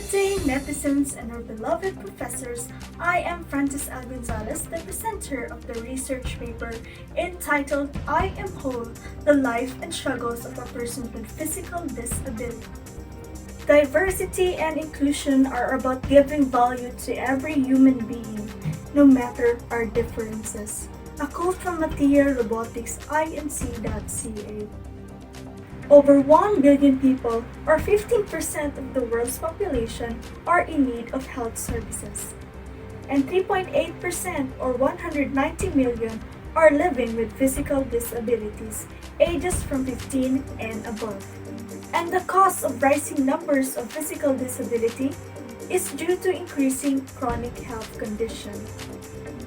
Good day, netizens and our beloved professors. I am Francis L. Gonzalez, the presenter of the research paper entitled I Am Whole, the Life and Struggles of a Person with Physical Disability. Diversity and inclusion are about giving value to every human being, no matter our differences. A quote from Material Robotics Inc.ca. Over 1 billion people, or 15% of the world's population, are in need of health services. And 3.8%, or 190 million, are living with physical disabilities, ages from 15 and above. And the cause of rising numbers of physical disability is due to increasing chronic health conditions.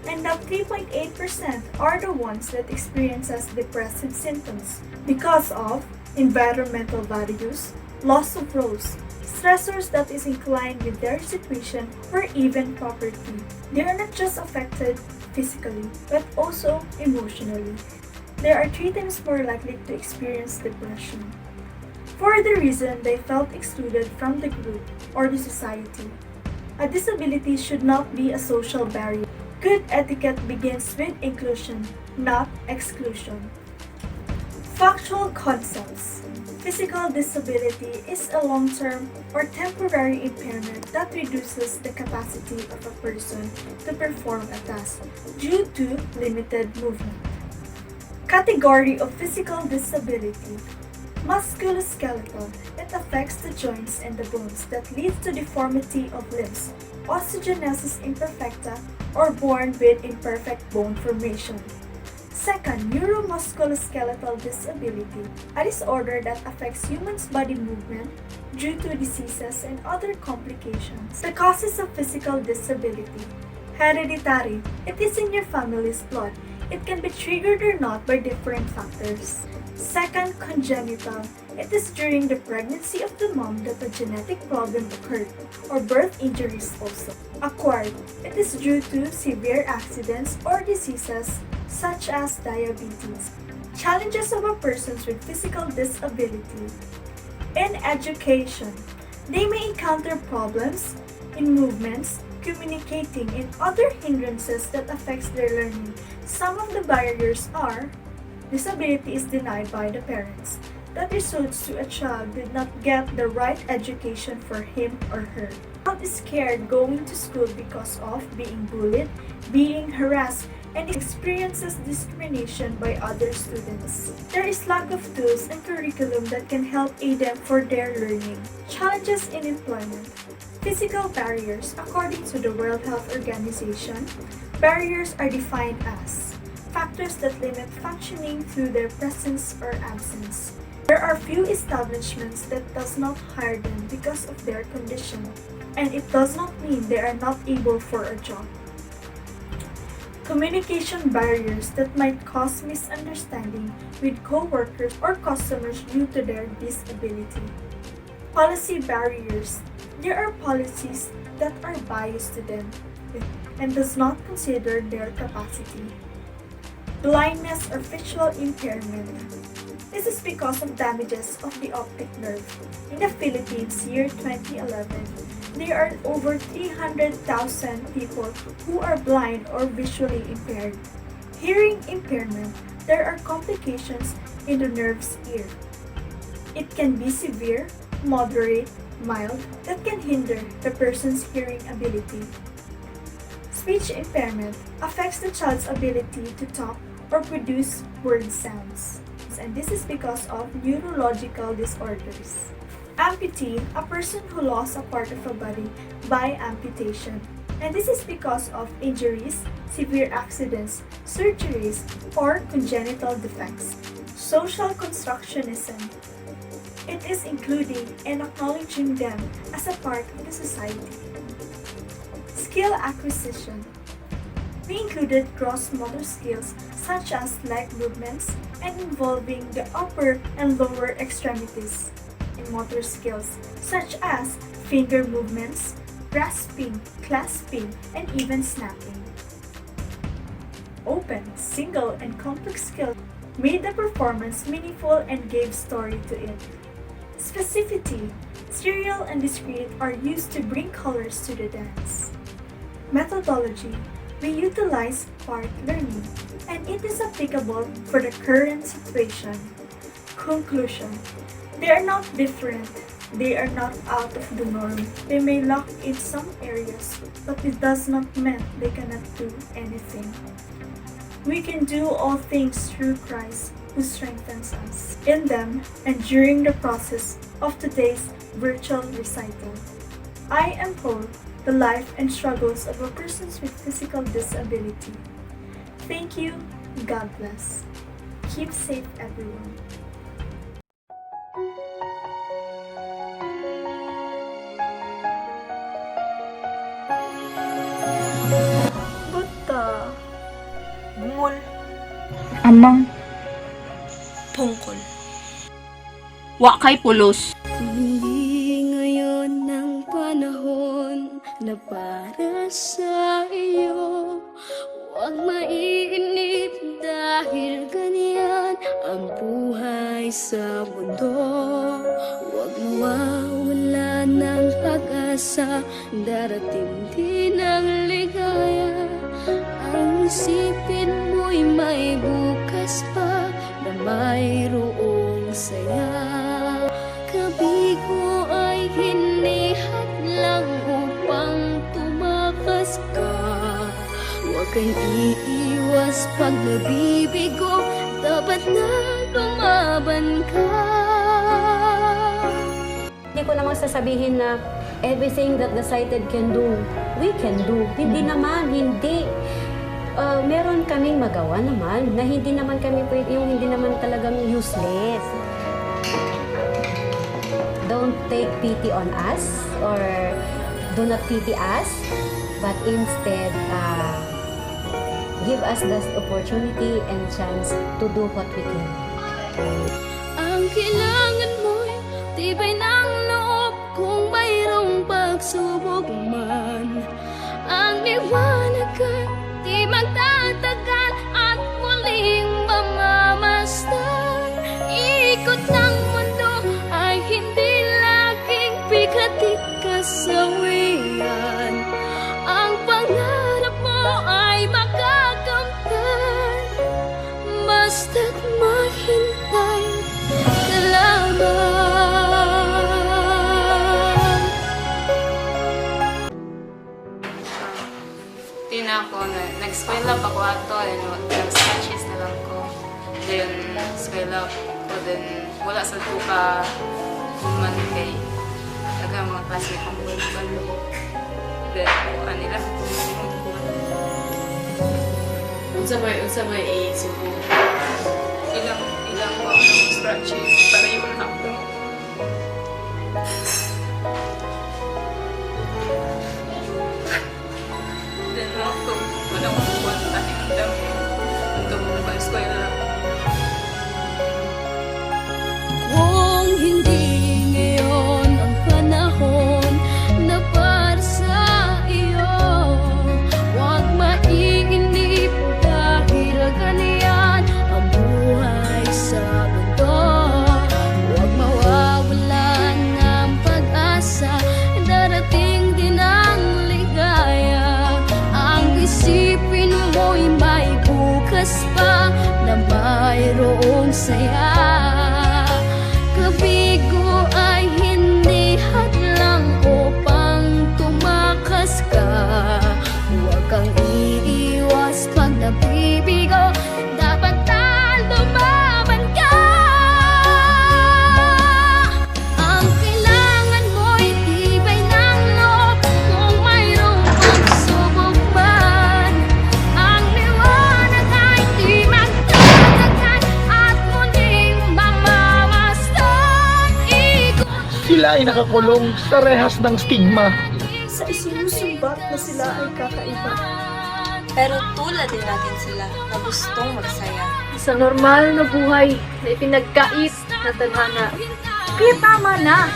And that 3.8% are the ones that experiences depressive symptoms because of environmental values, loss of roles, stressors that is inclined with their situation, or even poverty. They are not just affected physically, but also emotionally. They are 3 times more likely to experience depression. For the reason they felt excluded from the group or the society. A disability should not be a social barrier. Good etiquette begins with inclusion, not exclusion. Factual concepts. Physical disability is a long-term or temporary impairment that reduces the capacity of a person to perform a task due to limited movement. Category of physical disability. Musculoskeletal. It affects the joints and the bones that leads to deformity of limbs, osteogenesis imperfecta, or born with imperfect bone formation. Second, neuromusculoskeletal disability, a disorder that affects humans' body movement due to diseases and other complications. The causes of physical disability. Hereditary, it is in your family's blood. It can be triggered or not by different factors. Second, congenital. It is during the pregnancy of the mom that a genetic problem occurred, or birth injuries also. Acquired. It is due to severe accidents or diseases such as diabetes. Challenges of a person with physical disability. In education, they may encounter problems in movements, communicating, and other hindrances that affects their learning. Some of the barriers are disability is denied by the parents. That results to a child did not get the right education for him or her. Child is scared going to school because of being bullied, being harassed, and experiences discrimination by other students. There is lack of tools and curriculum that can help aid them for their learning. Challenges in employment. Physical barriers. According to the World Health Organization, barriers are defined as factors that limit functioning through their presence or absence. There are few establishments that does not hire them because of their condition, and it does not mean they are not able for a job. Communication barriers that might cause misunderstanding with co-workers or customers due to their disability. Policy barriers. There are policies that are biased to them and does not consider their capacity. Blindness or visual impairment. This is because of damages of the optic nerve. In the Philippines, year 2011, there are over 300,000 people who are blind or visually impaired. Hearing impairment. There are complications in the nerve's ear. It can be severe, moderate, mild, that can hinder the person's hearing ability. Speech impairment affects the child's ability to talk or produce word sounds, and this is because of neurological disorders. Amputee, a person who lost a part of a body by amputation, and this is because of injuries, severe accidents, surgeries, or congenital defects. Social constructionism. It is including and acknowledging them as a part of the society. Skill acquisition. We included gross motor skills such as leg movements and involving the upper and lower extremities. In motor skills such as finger movements, grasping, clasping, and even snapping. Open, single, and complex skills made the performance meaningful and gave story to it. Specificity. Serial and discrete are used to bring colors to the dance. Methodology: we utilize part learning, and it is applicable for the current situation. Conclusion: they are not different. They are not out of the norm. They may lack in some areas, but it does not mean they cannot do anything. We can do all things through Christ who strengthens us. In them and during the process of today's virtual recital, I am Paul, the life and struggles of a person with physical disability. Thank you. God bless. Keep safe, everyone. Buta. Bungol, Amang, pungkol. wakay pulos. Hindi ngayon ng panahon na para sa iyo. Huwag maiinip dahil ganyan ang buhay sa mundo. Huwag mawawala ng pag-asa, darating din ang ligaya. Ang isipin mo'y may bukas pa na mayroong saya. Kabigo ay hindi hadlang upang tumakas ka. Huwag kang iiwas pag nabibigo, dapat na lumaban ka. Hindi ko naman sasabihin na everything that the sighted can do, we can do. Hindi naman, hindi. Meron kaming magawa naman na hindi naman kami yung hindi naman talagang useless. Don't take pity on us or do not pity us, but instead give us the opportunity and chance to do what we can. Ang kailangan mo'y tibay ng loob kung mayroong pagsubok man. Ang liwanag ay di magtatagal at muling mamamasdan. Ikot ng mundo ay hindi laging bigatit kasawian. Ang pangarap mo ay makakamtan, basta't mahintay ka lamang. Tina ako na nag-eskwela pa ko ato, nag-sketches na lang ko. Then, eskwela ko, then wala sa tuka human kay taga mga classmate kong balo. Then, kanila Unsa ba i-subo? ilang ko ng scratches para yung ako. Then, ako, wala ko buwan tayo ng dami. Untuk mag-eskwela. Kung hindi ngayon ang panahon na para sa iyo, huwag maiinip dahil ganyan ang buhay sa mundo. Huwag mawawalan ng pag-asa, darating din ang ligaya. Ang isipin mo'y may bukas pa na mayroong saya. Kabigo ay hindi hadlang upang tumakas ka. Huwag kang iiwas pag nabibigo, dapat na lumaban ka. Ang kailangan mo'y tibay ng loob kung mayroong pagsubok man. Ang liwanag ay di magtatagal at muling mamamasdan. Sila ay nakakulong sa rehas ng stigma. Sa isinusumbat na sila ay kakaiba. Pero tulad din natin sila na gustong magsaya. Sa normal na buhay na ipinagkait na tadhana. Kaya tama na!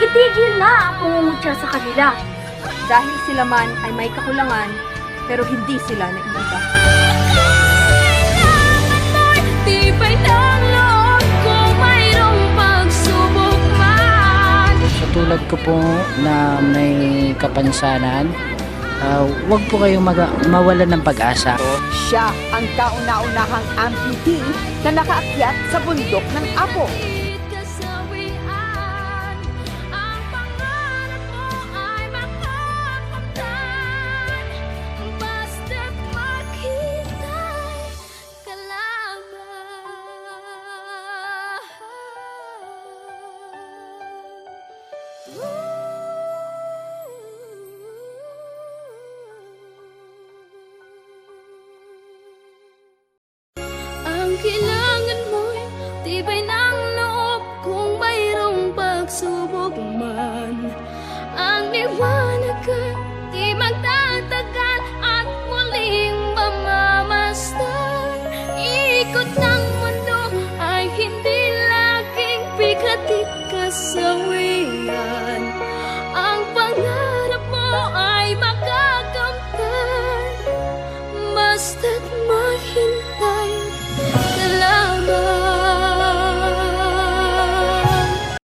Itigil na ang pangungutya sa kanila. Dahil sila man ay may kakulangan, pero hindi sila naiiba. Tibay ng loob kung mayroong pagsubok man. katulad ko po na may kapansanan, huwag po kayong mawalan ng pag-asa. Siya ang kauna-unahang amputee na nakaakyat sa bundok ng Apo. Kasawian, ang pangarap mo ay makakamtan. Basta't maghintay ka ang kailangan mo'y tibay ng loob kung mayroong pagsubok man. Ang liwanag ay di magtatagal at muling mamamasdan. Ikot ng mundo ay hindi laging bigat kasawian.